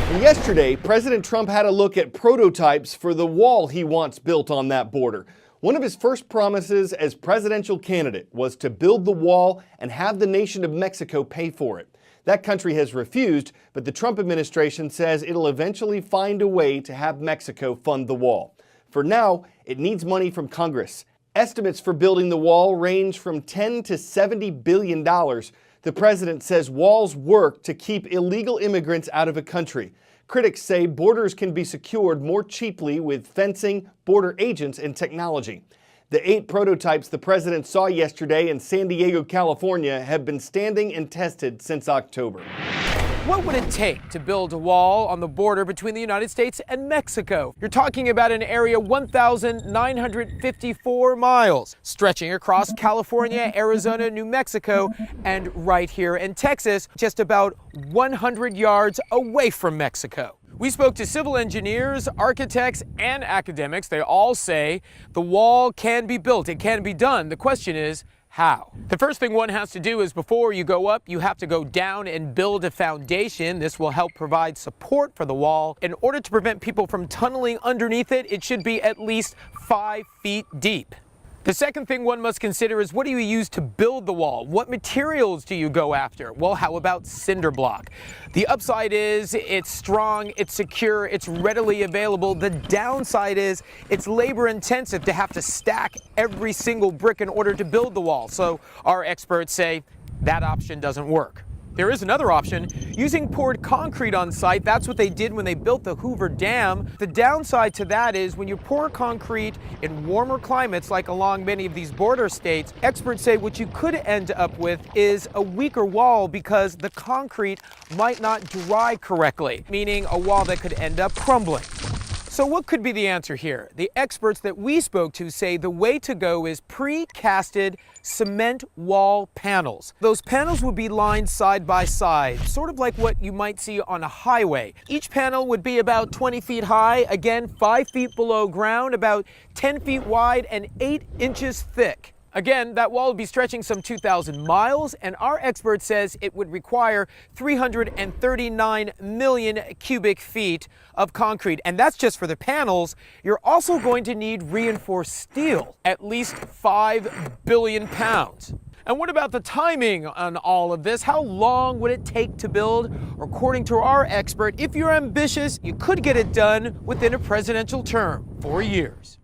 And yesterday, President Trump had a look at prototypes for the wall he wants built on that border. One of his first promises as presidential candidate was to build the wall and have the nation of Mexico pay for it. That country has refused, but the Trump administration says it'll eventually find a way to have Mexico fund the wall. For now, it needs money from Congress. Estimates for building the wall range from $10 to $70 billion. The president says walls work to keep illegal immigrants out of a country. Critics say borders can be secured more cheaply with fencing, border agents, and technology. The 8 prototypes the president saw yesterday in San Diego, California, have been standing and tested since October. What would it take to build a wall on the border between the United States and Mexico? You're talking about an area 1,954 miles, stretching across California, Arizona, New Mexico, and right here in Texas, just about 100 yards away from Mexico. We spoke to civil engineers, architects, and academics. They all say the wall can be built. It can be done. The question is, how? The first thing one has to do is before you go up, you have to go down and build a foundation. This will help provide support for the wall. In order to prevent people from tunneling underneath it, it should be at least 5 feet deep. The second thing one must consider is what do you use to build the wall? What materials do you go after? Well, how about cinder block? The upside is it's strong, it's secure, it's readily available. The downside is it's labor intensive to have to stack every single brick in order to build the wall. So our experts say that option doesn't work. There is another option, using poured concrete on site. That's what they did when they built the Hoover Dam. The downside to that is when you pour concrete in warmer climates, like along many of these border states, experts say what you could end up with is a weaker wall because the concrete might not dry correctly, meaning a wall that could end up crumbling. So what could be the answer here? The experts that we spoke to say the way to go is pre-casted cement wall panels. Those panels would be lined side by side, sort of like what you might see on a highway. Each panel would be about 20 feet high, again 5 feet below ground, about 10 feet wide and 8 inches thick. Again, that wall would be stretching some 2,000 miles, and our expert says it would require 339 million cubic feet of concrete. And that's just for the panels. You're also going to need reinforced steel, at least 5 billion pounds. And what about the timing on all of this? How long would it take to build? According to our expert, if you're ambitious, you could get it done within a presidential term, 4 years.